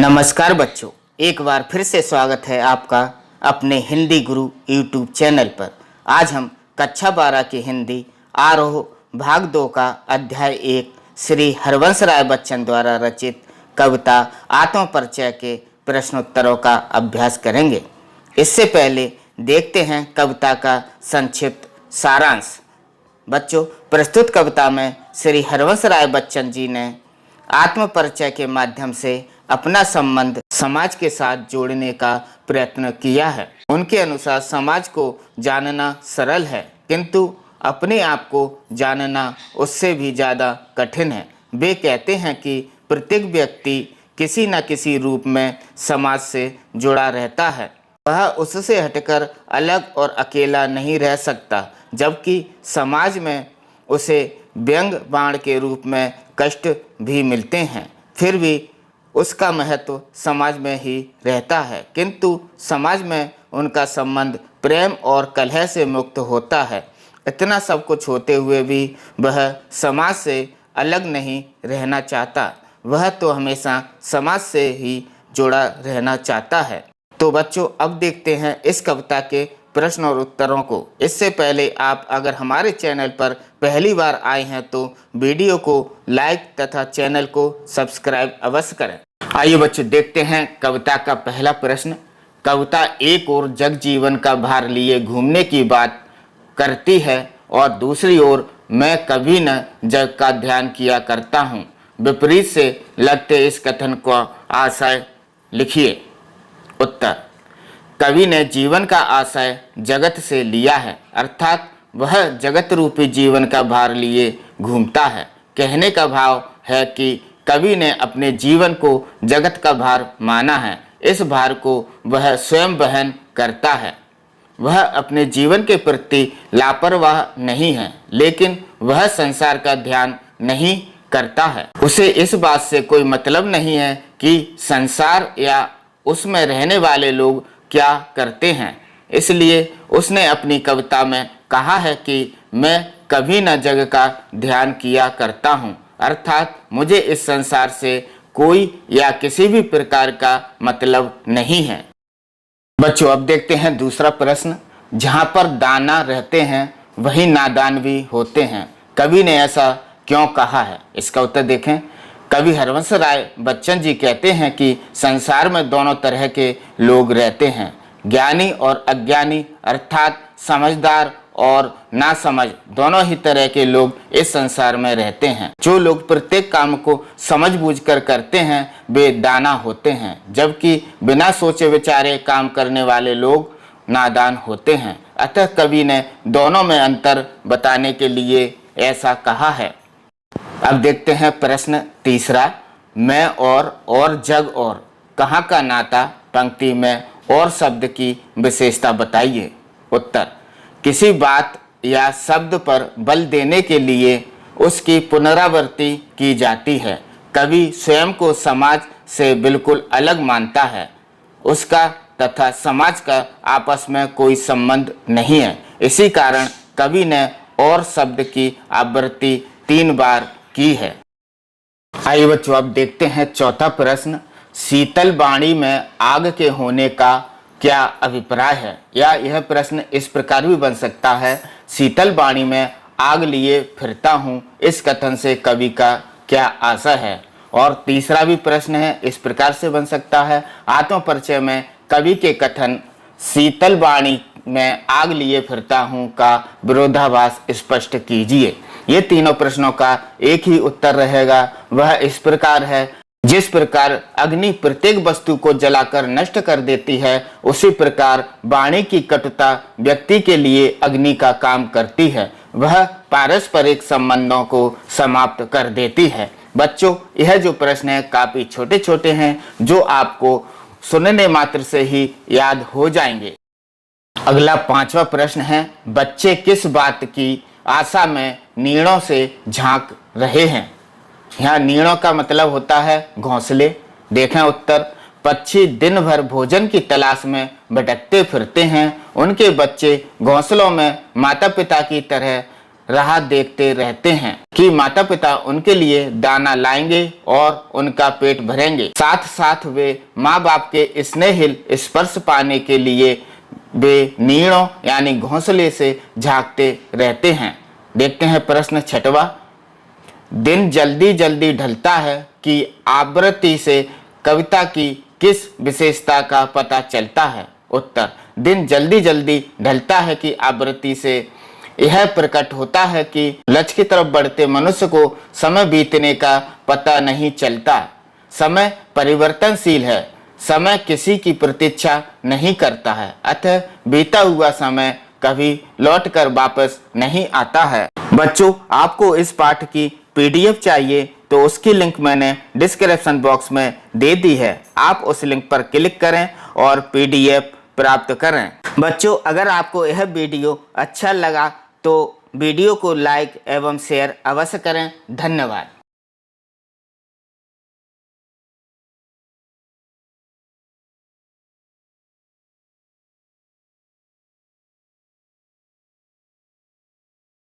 नमस्कार बच्चों, एक बार फिर से स्वागत है आपका अपने हिंदी गुरु यूट्यूब चैनल पर। आज हम कक्षा 12 की हिंदी आरोह भाग 2 का अध्याय 1 श्री हरवंश राय बच्चन द्वारा रचित कविता आत्मपरिचय के प्रश्नोत्तरों का अभ्यास करेंगे। इससे पहले देखते हैं कविता का संक्षिप्त सारांश। बच्चों, प्रस्तुत कविता में श्री हरवंश राय बच्चन जी ने आत्मपरिचय के माध्यम से अपना संबंध समाज के साथ जोड़ने का प्रयत्न किया है। उनके अनुसार समाज को जानना सरल है, किंतु अपने आप को जानना उससे भी ज़्यादा कठिन है। वे कहते हैं कि प्रत्येक व्यक्ति किसी न किसी रूप में समाज से जुड़ा रहता है। वह उससे हटकर अलग और अकेला नहीं रह सकता, जबकि समाज में उसे व्यंग बाण के रूप में कष्ट भी मिलते हैं। फिर भी उसका महत्व समाज में ही रहता है, किंतु समाज में उनका संबंध प्रेम और कलह से मुक्त होता है। इतना सब कुछ होते हुए भी वह समाज से अलग नहीं रहना चाहता। वह तो हमेशा समाज से ही जुड़ा रहना चाहता है। तो बच्चों, अब देखते हैं इस कविता के प्रश्न और उत्तरों को। इससे पहले आप अगर हमारे चैनल पर पहली बार आए हैं तो वीडियो को लाइक तथा चैनल को सब्सक्राइब अवश्य करें। आइए बच्चों, देखते हैं कविता का पहला प्रश्न। कविता एक ओर जग जीवन का भार लिए घूमने की बात करती है और दूसरी ओर मैं कभी न जग का ध्यान किया करता हूँ। विपरीत से लगते इस कथन को आशय लिखिए। उत्तर: कवि ने जीवन का आशय जगत से लिया है, अर्थात वह जगत रूपी जीवन का भार लिए घूमता है। कहने का भाव है कि कवि ने अपने जीवन को जगत का भार माना है। इस भार को वह स्वयं वहन करता है। वह अपने जीवन के प्रति लापरवाह नहीं है, लेकिन वह संसार का ध्यान नहीं करता है। उसे इस बात से कोई मतलब नहीं है कि संसार या उसमें रहने वाले लोग क्या करते हैं। इसलिए उसने अपनी कविता में कहा है कि मैं कभी न जग का ध्यान किया करता हूँ, अर्थात मुझे इस संसार से कोई या किसी भी प्रकार का मतलब नहीं है। बच्चों, अब देखते हैं दूसरा प्रश्न। जहाँ पर दाना रहते हैं वहीं नादान भी होते हैं, कवि ने ऐसा क्यों कहा है? इसका उत्तर देखें। कवि हरवंश राय बच्चन जी कहते हैं कि संसार में दोनों तरह के लोग रहते हैं, ज्ञानी और अज्ञानी, अर्थात समझदार और नासमझ दोनों ही तरह के लोग इस संसार में रहते हैं। जो लोग प्रत्येक काम को समझबूझकर करते हैं वे दाना होते हैं, जबकि बिना सोचे विचारे काम करने वाले लोग नादान होते हैं। अतः कवि ने दोनों में अंतर बताने के लिए ऐसा कहा है। अब देखते हैं प्रश्न तीसरा। मैं और जग और कहाँ का नाता पंक्ति में और शब्द की विशेषता बताइए। उत्तर: किसी बात या शब्द पर बल देने के लिए उसकी पुनरावृत्ति की जाती है। कवि स्वयं को समाज से बिल्कुल अलग मानता है। उसका तथा समाज का आपस में कोई संबंध नहीं है। इसी कारण कवि ने और शब्द की आवृत्ति 3 बार की है। आइए बच्चों, अब देखते हैं चौथा प्रश्न। शीतल वाणी में आग के होने का क्या अभिप्राय है? या यह प्रश्न इस प्रकार भी बन सकता है, शीतल वाणी में आग लिए फिरता हूँ, इस कथन से कवि का क्या आशय है? और तीसरा भी प्रश्न है, इस प्रकार से बन सकता है, आत्मपरिचय में कवि के कथन शीतल वाणी में आग लिए फिरता हूँ का विरोधाभास स्पष्ट कीजिए। ये तीनों प्रश्नों का एक ही उत्तर रहेगा। वह इस प्रकार है, जिस प्रकार अग्नि प्रत्येक वस्तु को जलाकर नष्ट कर देती है, उसी प्रकार वाणी की कटुता व्यक्ति के लिए अग्नि का काम करती है। वह पारस्परिक संबंधों को समाप्त कर देती है। बच्चों, यह जो प्रश्न है काफी छोटे छोटे हैं, जो आपको सुनने मात्र से ही याद हो जाएंगे। अगला 5वां प्रश्न है। बच्चे किस बात की आशा में नीड़ों से झांक रहे हैं? यहाँ नीड़ों का मतलब होता है घोंसले। देखें उत्तर। पक्षी दिन भर भोजन की तलाश में भटकते फिरते हैं। उनके बच्चे घोंसलों में माता पिता की तरह राह देखते रहते हैं कि माता पिता उनके लिए दाना लाएंगे और उनका पेट भरेंगे। साथ साथ वे माँ बाप के स्नेहिल स्पर्श पाने के लिए वे नीड़ों यानी घोंसले से झांकते रहते हैं। देखते हैं प्रश्न 6वां। दिन जल्दी जल्दी ढलता है कि आवृत्ति से कविता की किस विशेषता का पता चलता है? उत्तर, दिन जल्दी जल्दी ढलता है कि आवृत्ति से यह प्रकट होता है कि लक्ष्य की तरफ बढ़ते मनुष्य को समय बीतने का पता नहीं चलता। समय परिवर्तनशील है, समय किसी की प्रतीक्षा नहीं करता है, अतः बीता हुआ समय कभी लौटकर वापस नहीं आता है। बच्चों, आपको इस पाठ की पीडीएफ चाहिए तो उसकी लिंक मैंने डिस्क्रिप्शन बॉक्स में दे दी है। आप उस लिंक पर क्लिक करें और पीडीएफ प्राप्त करें। बच्चों, अगर आपको यह वीडियो अच्छा लगा तो वीडियो को लाइक एवं शेयर अवश्य करें। धन्यवाद।